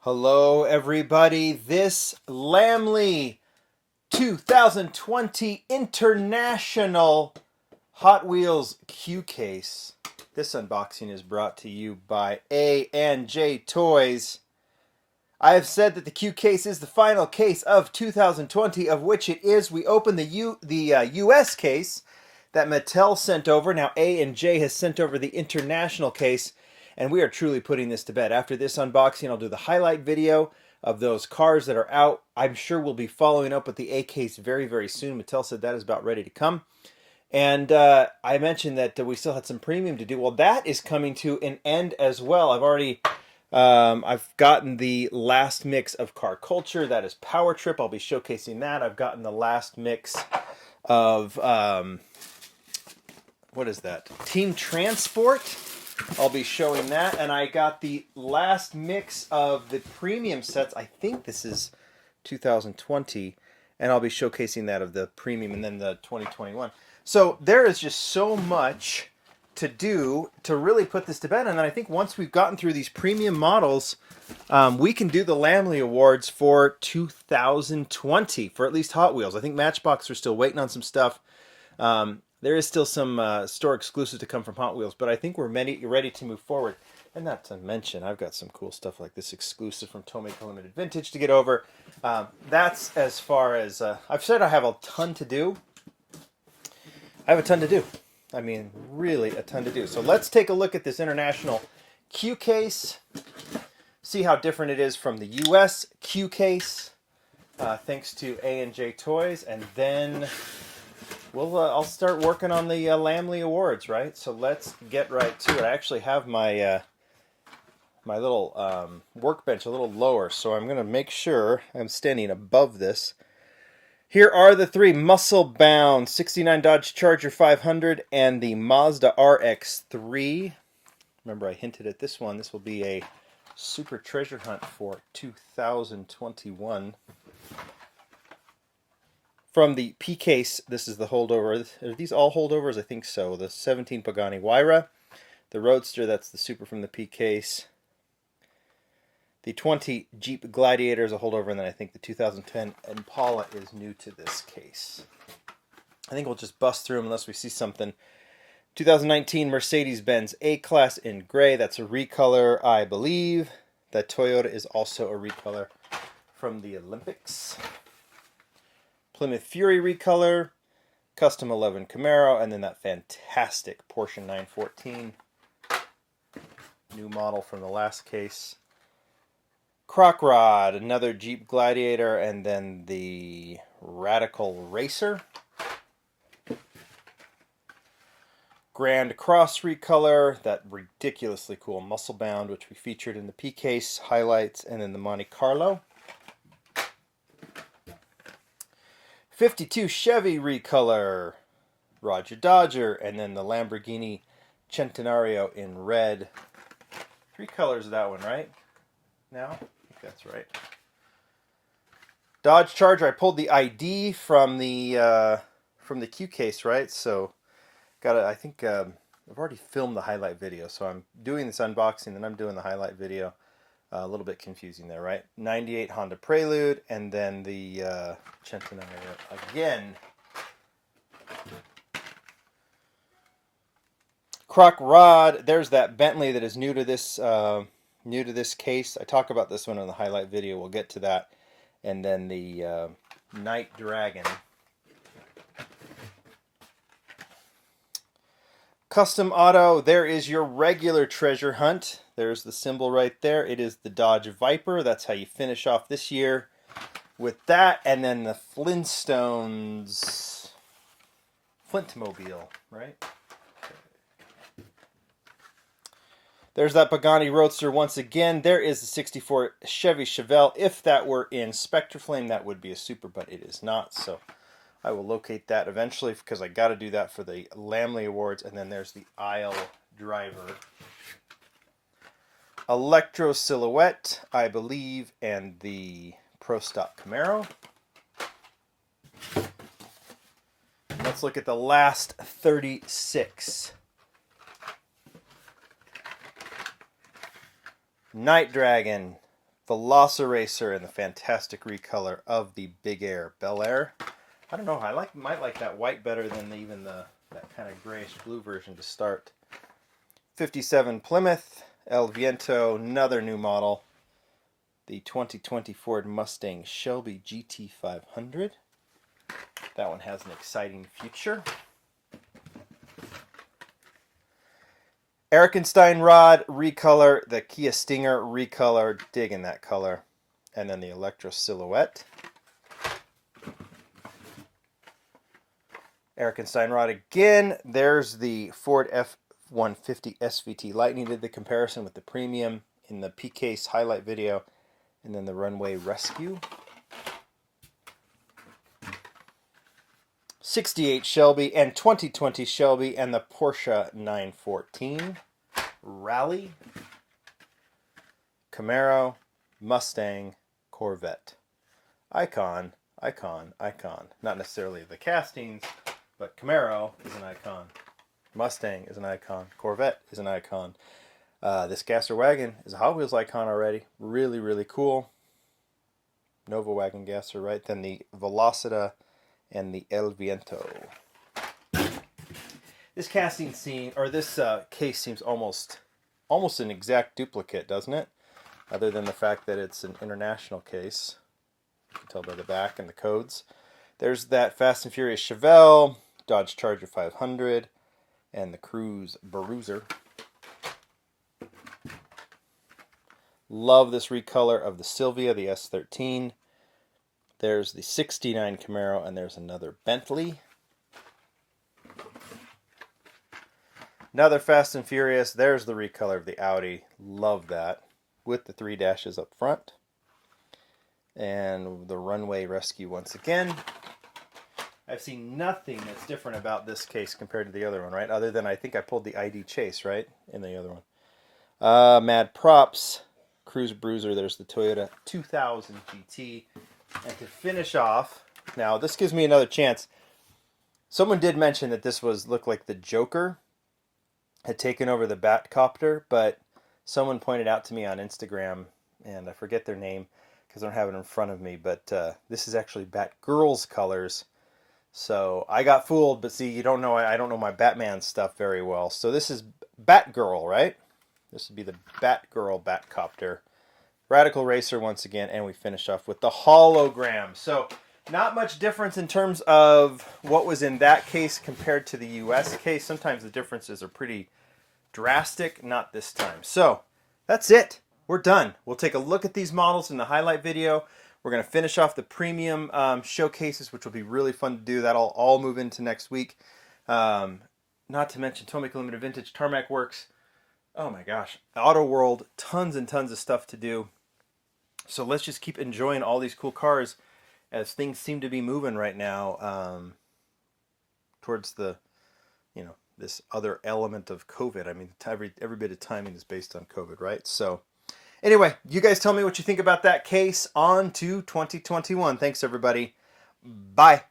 Hello, everybody. This Lamley 2020 International Hot Wheels Q case. This unboxing is brought to you by A&J Toys. I have said that the Q case is the final case of 2020, of which it is. We opened the U.S. case that Mattel sent over. Now A&J has sent over the international case. And we are truly putting this to bed. After this unboxing, I'll do the highlight video of those cars that are out. I'm sure we'll be following up with the A case very, very soon. Mattel said that is about ready to come. And I mentioned that we still had some premium to do. Well, that is coming to an end as well. I've gotten the last mix of Car Culture. That is Power Trip. I'll be showcasing that. I've gotten the last mix of, what is that? Team Transport. I'll be showing that, and I got the last mix of the premium sets. I think this is 2020, and I'll be showcasing that of the premium and then the 2021. So there is just so much to do to really put this to bed, and then I think once we've gotten through these premium models, we can do the Lamley Awards for 2020 for at least Hot Wheels. I think Matchbox are still waiting on some stuff. There is still some store exclusives to come from Hot Wheels, but I think we're ready to move forward. And not to mention, I've got some cool stuff like this exclusive from Tomato Limited Vintage to get over. That's as far as... I've said I have a ton to do. I have a ton to do. I mean, really a ton to do. So let's take a look at this international Q case. See how different it is from the US Q case. Thanks to A&J Toys. And then... I'll start working on the Lamley Awards, right? So let's get right to it. I actually have my my little workbench a little lower, so I'm going to make sure I'm standing above this. Here are the three: muscle-bound 69 Dodge Charger 500 and the Mazda RX-3. Remember, I hinted at this one. This will be a super treasure hunt for 2021. From the P case, this is the holdover. Are these all holdovers? I think so. The 17 Pagani Huayra. The Roadster, that's the Super from the P case. The 20 Jeep Gladiator is a holdover, and then I think the 2010 Impala is new to this case. I think we'll just bust through them unless we see something. 2019 Mercedes-Benz A-Class in gray. That's a recolor, I believe. The Toyota is also a recolor from the Olympics. Plymouth Fury recolor, Custom 11 Camaro, and then that fantastic Porsche 914. New model from the last case. Croc Rod, another Jeep Gladiator, and then the Radical Racer. Grand Cross recolor, that ridiculously cool Muscle Bound, which we featured in the P case highlights, and then the Monte Carlo. 52 Chevy recolor, Roger Dodger, and then the Lamborghini Centenario in red. Three colors of that one, right? Now? I think that's right. Dodge Charger, I pulled the ID from the Q case, right? So, I think I've already filmed the highlight video, so I'm doing this unboxing, and I'm doing the highlight video. A little bit confusing there, right? 98 Honda Prelude, and then the Centenario again. Croc Rod, there's that Bentley that is new to this case. I talk about this one in the highlight video. We'll get to that. And then the Night Dragon. Custom Auto, there is your regular treasure hunt. There's the symbol right there. It is the Dodge Viper. That's how you finish off this year with that. And then the Flintstones Flintmobile, right? Okay. There's that Pagani Roadster once again. There is the 64 Chevy Chevelle. If that were in Spectraflame, that would be a Super, but it is not. So I will locate that eventually because I got to do that for the Lamley Awards. And then there's the Isle Driver. Electro Silhouette, I believe, and the Pro Stock Camaro. Let's look at the last 36. Night Dragon, Velociracer in the fantastic recolor of the Big Air Bel Air. I don't know, might like that white better than even that kind of grayish blue version to start. 57 Plymouth El Viento, another new model. The 2020 Ford Mustang Shelby GT500. That one has an exciting future. Erikenstein rod recolor, the Kia Stinger recolor, digging that color. And then the Electra Silhouette. Erikenstein rod again. There's the Ford F-150 SVT Lightning. Did the comparison with the Premium in the P-Case highlight video. And then the Runway Rescue. 68 Shelby and 2020 Shelby and the Porsche 914. Rally. Camaro, Mustang, Corvette. Icon, icon, icon. Not necessarily the castings, but Camaro is an icon. Mustang is an icon. Corvette is an icon. This Gasser wagon is a Hot Wheels icon already. Really, really cool. Nova wagon Gasser, right? Then the Velocita and the El Viento. This casting scene, or this case seems almost an exact duplicate, doesn't it? Other than the fact that it's an international case. You can tell by the back and the codes. There's that Fast and Furious Chevelle, Dodge Charger 500, and the Cruise Bruiser. Love this recolor of the Silvia, the S13. There's the 69 Camaro, and there's another Bentley. Another Fast and Furious. There's the recolor of the Audi. Love that. With the 3 dashes up front. And the Runway Rescue once again. I've seen nothing that's different about this case compared to the other one, right? Other than I think I pulled the ID Chase, right? In the other one. Mad Props. Cruise Bruiser. There's the Toyota 2000 GT. And to finish off, now this gives me another chance. Someone did mention that this looked like the Joker had taken over the Batcopter, but someone pointed out to me on Instagram, and I forget their name because I don't have it in front of me, but this is actually Batgirl's colors. So I got fooled, but see, I don't know my Batman stuff very well. So this is Batgirl, right? This would be the Batgirl Batcopter. Radical Racer once again, and we finish off with the hologram. So not much difference in terms of what was in that case compared to the US case. Sometimes the differences are pretty drastic, not this time. So that's it. We're done. We'll take a look at these models in the highlight video. We're going to finish off the premium showcases, which will be really fun to do. That'll all move into next week. Not to mention Tomic Limited Vintage, Tarmac Works. Oh my gosh. Auto World. Tons and tons of stuff to do. So let's just keep enjoying all these cool cars as things seem to be moving right now towards the, this other element of COVID. I mean, every bit of timing is based on COVID, right? So anyway, you guys tell me what you think about that case. On to 2021. Thanks, everybody. Bye.